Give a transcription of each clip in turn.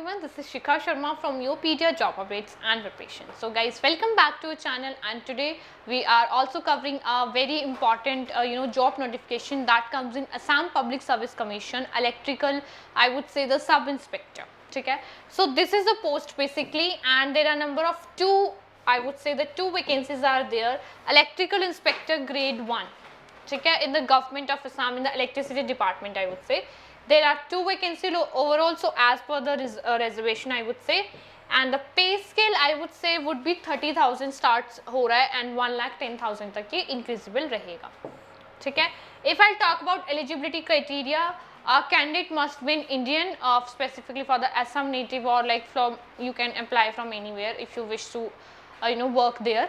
everyone, this is Shikha Sharma from Yopedia Job Updates and Preparation. So guys, welcome back to our channel, and today we are also covering a very important job notification that comes in Assam Public Service Commission, electrical, I would say the sub inspector. Okay, so this is a post basically, and there are number of two, I would say the two vacancies are there, electrical inspector grade 1, okay, in the government of Assam, in the electricity department. I would say there are two vacancies overall, so as per the reservation I would say, and the pay scale I would say would be 30,000 starts हो रहा है and 1,10,000 तक ये increasable रहेगा. ठीक है. If I talk about eligibility criteria, a candidate must be an Indian, specifically for the Assam native, or like from you can apply from anywhere if you wish to work there.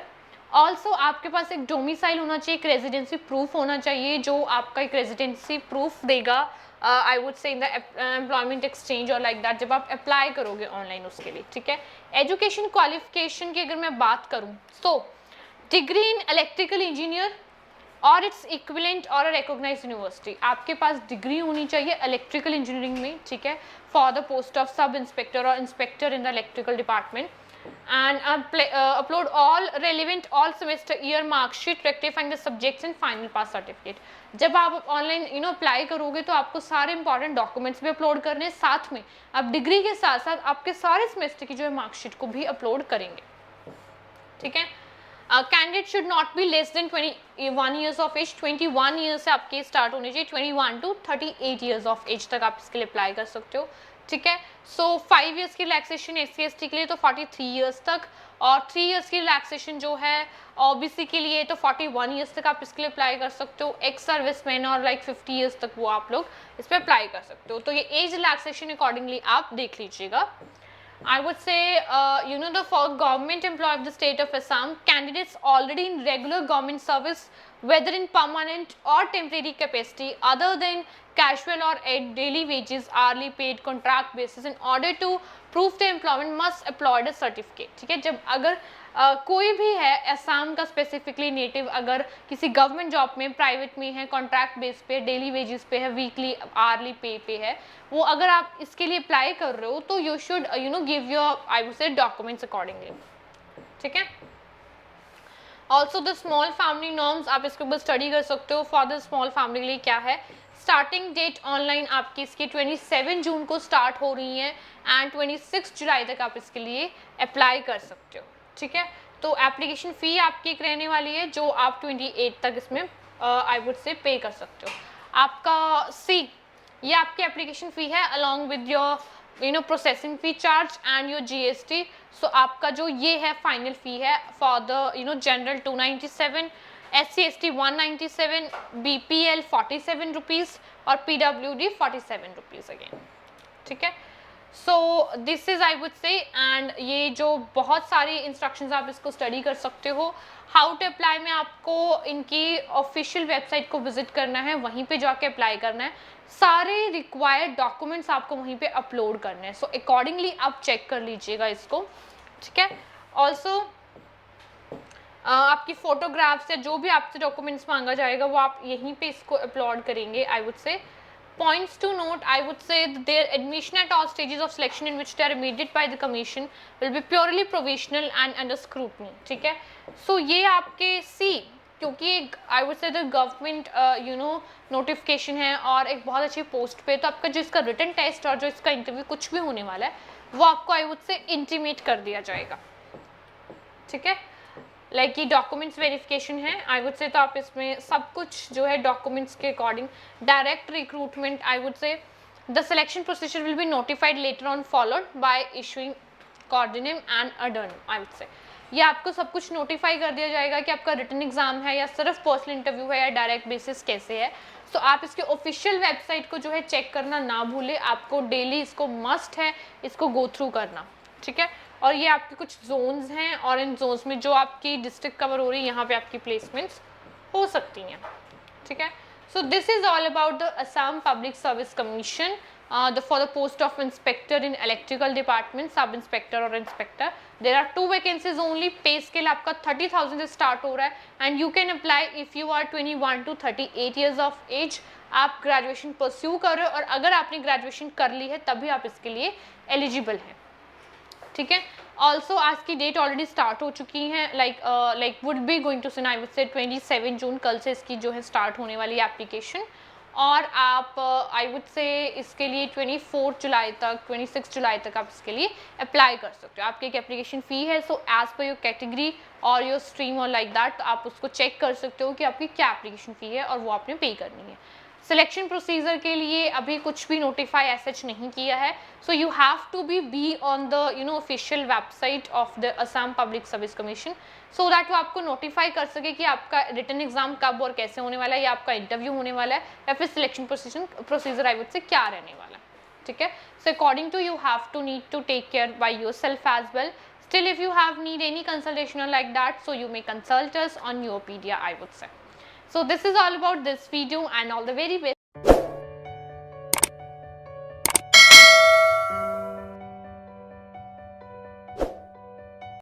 Also आपके पास एक domicile होना चाहिए, एक residency proof होना चाहिए जो आपका एक रेजिडेंसी प्रूफ देगा, आई वुड से इन द एम्प्लॉयमेंट एक्सचेंज और लाइक दैट जब आप अप्लाई करोगे ऑनलाइन उसके लिए. ठीक है. एजुकेशन क्वालिफिकेशन की अगर मैं बात करूँ तो डिग्री इन इलेक्ट्रिकल इंजीनियर और इट्स इक्विवेलेंट और रिकॉग्नाइज्ड यूनिवर्सिटी, आपके पास डिग्री होनी चाहिए इलेक्ट्रिकल इंजीनियरिंग में. ठीक है. For the post of sub inspector और inspector in the electrical department, and upload all relevant all semester year mark sheet rectifying the subjects and final pass certificate. जब आप online apply करोगे तो आपको सारे इंपॉर्टेंट डॉक्यूमेंट्स भी upload करने, साथ में आप डिग्री के साथ साथ आपके सारे सेमेस्टर की जो है मार्कशीट को भी अपलोड करेंगे. ठीक है. Candidate should not be less than 21 years of age. 21 years से आपके स्टार्ट होने चाहिए. 21 to 38 ईयर्स ऑफ एज तक आप इसके लिए अप्लाई कर सकते हो. ठीक है. सो 5 ईयर्स की रिलैक्सेशन SC/ST के लिए तो 43 ईयर्स तक, और 3 ईयर्स की रिलैक्सेशन जो है OBC के लिए तो 41 ईयर्स तक आप इसके लिए अप्लाई कर सकते हो. एक्स सर्विसमैन और लाइक 50 ईयर्स तक वो आप लोग इस पर अप्लाई कर सकते हो. तो ये एज रिलैक्सेशन अकॉर्डिंगली आप देख लीजिएगा. I would say, for government employee of the state of Assam, candidates already in regular government service, whether in permanent or temporary capacity, other than casual or at daily wages, hourly paid, contract basis, in order to prove the employment must upload a certificate. ठीक है. जब अगर कोई भी है असम का specifically native, अगर किसी गवर्नमेंट जॉब में, प्राइवेट में है, कॉन्ट्रैक्ट बेस पे, डेली वेजेस पे है, वीकली आवर्ली पे है, वो अगर आप इसके लिए अप्लाई कर रहे हो तो you should give your I would से डॉक्यूमेंट्स अकॉर्डिंगली. ठीक है. Also the small family norms आप इसके ऊपर स्टडी कर सकते हो. फॉर द स्मॉल फैमिली के लिए क्या है, स्टार्टिंग डेट ऑनलाइन आपकी इसकी 27 जून को स्टार्ट हो रही है एंड 26 जुलाई तक आप इसके लिए अप्लाई कर सकते हो. ठीक है. तो एप्लीकेशन फ़ी आपकी एक रहने वाली है जो आप 28 तक इसमें आई वुड से पे कर सकते हो. आपका ये आपकी एप्लीकेशन फ़ी है along with your processing fee charge and your GST. सो आपका जो ये है फाइनल फ़ी है for the general 297, SC/ST 197, BPL 47 rupees और PWD 47 रुपीज़ अगेन. ठीक है. So this is I would से, एंड ये जो बहुत सारी इंस्ट्रक्शंस आप इसको स्टडी कर सकते हो. हाउ टू अप्लाई में आपको इनकी ऑफिशियल वेबसाइट को विजिट करना है, वहीं पे जाके अप्लाई करना है. सारे रिक्वायर्ड डॉक्यूमेंट्स आपको वहीं पे अपलोड करने हैं. सो अकॉर्डिंगली आप चेक कर लीजिएगा इसको. ठीक है. ऑल्सो आपकी फोटोग्राफ्स या जो भी आपसे डॉक्यूमेंट्स मांगा जाएगा वो आप यहीं पे इसको अपलोड करेंगे. आई वुड से points to note, I would say their admission at all stages of selection in which they are admitted by the commission will be purely provisional and under scrutiny. ठीक है. So ये आपके क्योंकि I would say the government notification है और एक बहुत अच्छी पोस्ट पे, तो आपका जो इसका रिटन टेस्ट और जो इसका इंटरव्यू कुछ भी होने वाला है वो आपको I would say इंटीमेट कर दिया जाएगा. ठीक है. लाइक ये डॉक्यूमेंट्स वेरिफिकेशन है आई वुड से, तो आप इसमें सब कुछ जो है डॉक्यूमेंट्स के according, direct recruitment I would say, the selection procedure will be notified later on followed by issuing corrigendum and addendum. I would say ये आपको सब कुछ नोटिफाई कर दिया जाएगा कि आपका रिटन एग्जाम है या सिर्फ पर्सनल इंटरव्यू है या डायरेक्ट बेसिस कैसे है. सो आप इसके ऑफिशियल वेबसाइट को जो है चेक करना ना भूलें. आपको डेली इसको मस्ट है इसको गो थ्रू करना. ठीक है. और ये आपके कुछ जोन्स हैं और इन जोन्स में जो आपकी डिस्ट्रिक्ट कवर हो रही है यहाँ पे आपकी प्लेसमेंट्स हो सकती हैं. ठीक है. So this is all about the Assam public service commission for the post of inspector in electrical department, sub inspector और inspector. There are 2 vacancies only. Pay scale आपका 30,000 से स्टार्ट हो रहा है and you can apply if you are 21 to 38 years of age. आप graduation pursue कर रहे हो और अगर आपने ग्रेजुएशन कर ली है तभी आप इसके लिए एलिजिबल हैं, ठीक है। ऑल्सो आज की डेट ऑलरेडी स्टार्ट हो चुकी है, like would be going to since I would say 27 जून, कल से इसकी जो है स्टार्ट होने वाली है एप्लीकेशन। और आप आई वुड से इसके लिए 24 जुलाई तक 26 जुलाई तक आप इसके लिए अप्लाई कर सकते हो। आपकी एक एप्लीकेशन फ़ी है, so as per your category और योर स्ट्रीम और लाइक दैट आप उसको चेक कर सकते हो कि आपकी क्या एप्लीकेशन फ़ी है और वो आपने पे करनी है। सिलेक्शन प्रोसीजर के लिए अभी कुछ भी नोटिफाई एसच नहीं किया है, so you have to be on the official website of the Assam public service commission, so that वो आपको नोटिफाई कर सके कि आपका रिटन एग्जाम कब और कैसे होने वाला है, या आपका इंटरव्यू होने वाला है, या फिर सिलेक्शन प्रोसीजर आई वुड से क्या रहने वाला है, ठीक है। So according to you have to need to take care by yourself as well. Still, if you have need any consultation or like that, so you may consult us on Yourpedia, I would say. So this is all about this video and all the very best.